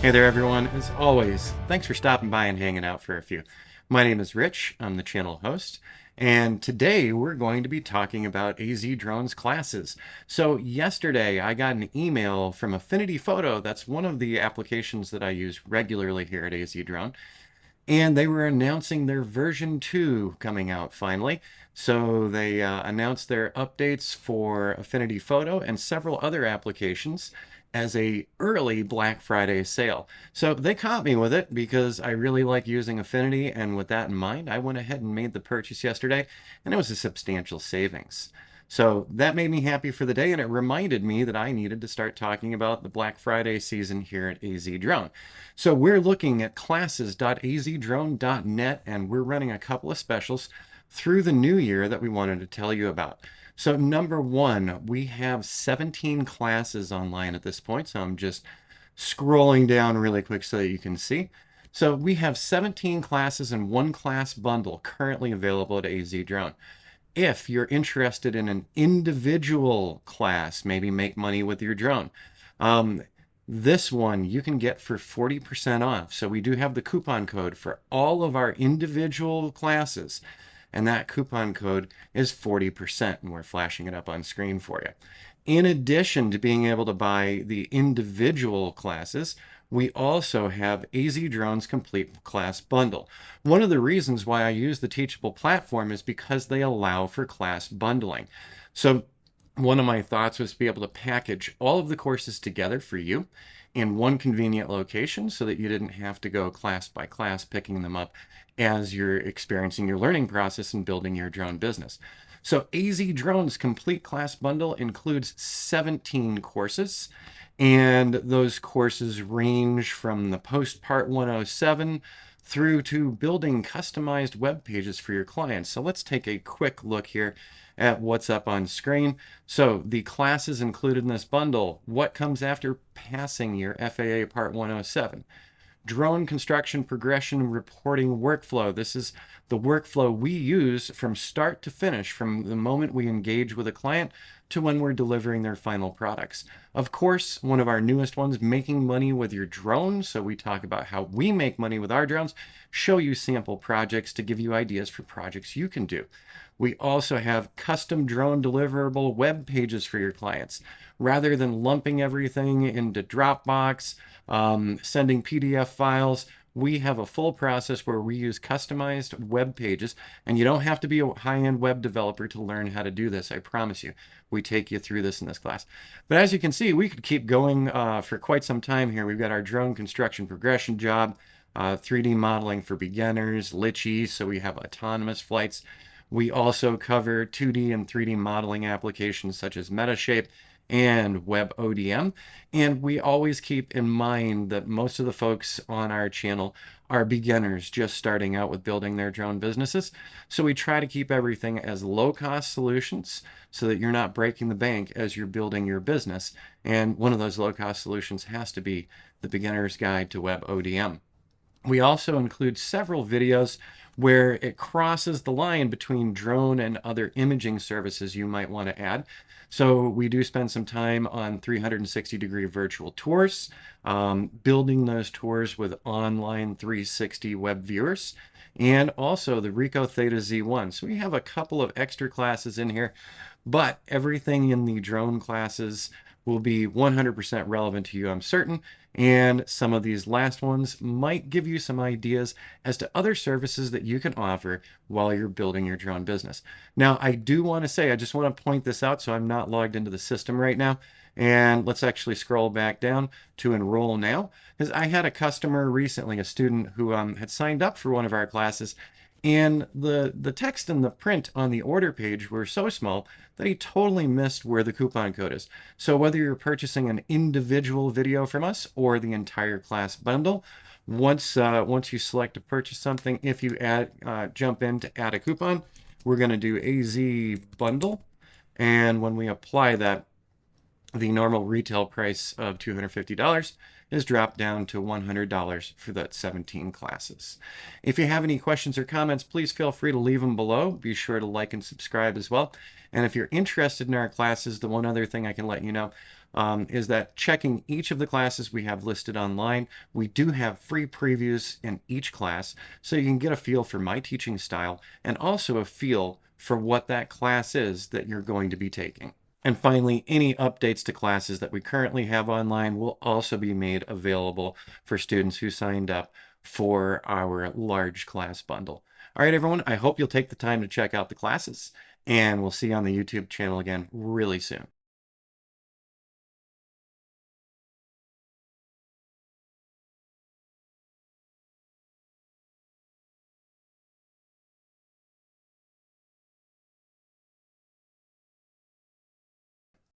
Hey there, everyone. As always, thanks for stopping by and hanging out for a few. My name is Rich. I'm the channel host. And today we're going to be talking about AZ Drones classes. So yesterday I got an email from Affinity Photo. That's one of the applications that I use regularly here at AZ Drone. And they were announcing their version 2 coming out finally. So they announced their updates for Affinity Photo and several other applications as a early Black Friday sale. So they caught me with it because I really like using Affinity, and with that in mind, I went ahead and made the purchase yesterday, and it was a substantial savings. So that made me happy for the day, and it reminded me that I needed to start talking about the Black Friday season here at AZ Drone. So we're looking at classes.azdrone.net, and we're running a couple of specials through the new year that we wanted to tell you about. So number one, we have 17 classes online at this point. So I'm just scrolling down really quick so that you can see. So we have 17 classes and one class bundle currently available at AZ Drone. If you're interested in an individual class, maybe make money with your drone, this one you can get for 40% off. So we do have the coupon code for all of our individual classes, and that coupon code is 40%, and we're flashing it up on screen for you. In addition to being able to buy the individual classes, we also have AZ Drone's Complete Class Bundle. One of the reasons why I use the Teachable platform is because they allow for class bundling. So one of my thoughts was to be able to package all of the courses together for you in one convenient location so that you didn't have to go class by class picking them up as you're experiencing your learning process and building your drone business. So AZ Drone's Complete Class Bundle includes 17 courses, and those courses range from the Post Part 107 through to building customized web pages for your clients. So let's take a quick look here at what's up on screen. So the classes included in this bundle: what comes after passing your FAA Part 107? Drone construction progression reporting workflow. This is the workflow we use from start to finish, from the moment we engage with a client to when we're delivering their final products. Of course, one of our newest ones, making money with your drone. So we talk about how we make money with our drones, show you sample projects to give you ideas for projects you can do. We also have custom drone deliverable web pages for your clients. Rather than lumping everything into Dropbox, sending PDF files, we have a full process where we use customized web pages, and you don't have to be a high-end web developer to learn how to do this. I promise you, we take you through this in this class. But as you can see, we could keep going for quite some time here. We've got our drone construction progression job, 3D modeling for beginners, Litchi, so we have autonomous flights. We also cover 2D and 3D modeling applications such as Metashape and WebODM. And we always keep in mind that most of the folks on our channel are beginners just starting out with building their drone businesses. So we try to keep everything as low-cost solutions so that you're not breaking the bank as you're building your business. And one of those low-cost solutions has to be the Beginner's Guide to WebODM. We also include several videos where it crosses the line between drone and other imaging services you might want to add. So we do spend some time on 360-degree virtual tours, building those tours with online 360 web viewers, and also the Ricoh Theta Z1. So we have a couple of extra classes in here, but everything in the drone classes will be 100% relevant to you, I'm certain. And some of these last ones might give you some ideas as to other services that you can offer while you're building your drone business. Now, I do want to say, I just want to point this out, so I'm not logged into the system right now. And let's actually scroll back down to enroll now, because I had a customer recently, a student who had signed up for one of our classes, and the text and the print on the order page were so small that he totally missed where the coupon code is. So whether you're purchasing an individual video from us or the entire class bundle, once you select to purchase something, if you jump in to add a coupon, we're going to do AZ bundle. And when we apply that, the normal retail price of $250 is dropped down to $100 for that 17 classes. If you have any questions or comments, please feel free to leave them below. Be sure to like and subscribe as well. And if you're interested in our classes, the one other thing I can let you know, is that checking each of the classes we have listed online, we do have free previews in each class, so you can get a feel for my teaching style and also a feel for what that class is that you're going to be taking. And finally, any updates to classes that we currently have online will also be made available for students who signed up for our large class bundle. All right, everyone, I hope you'll take the time to check out the classes, and we'll see you on the YouTube channel again really soon.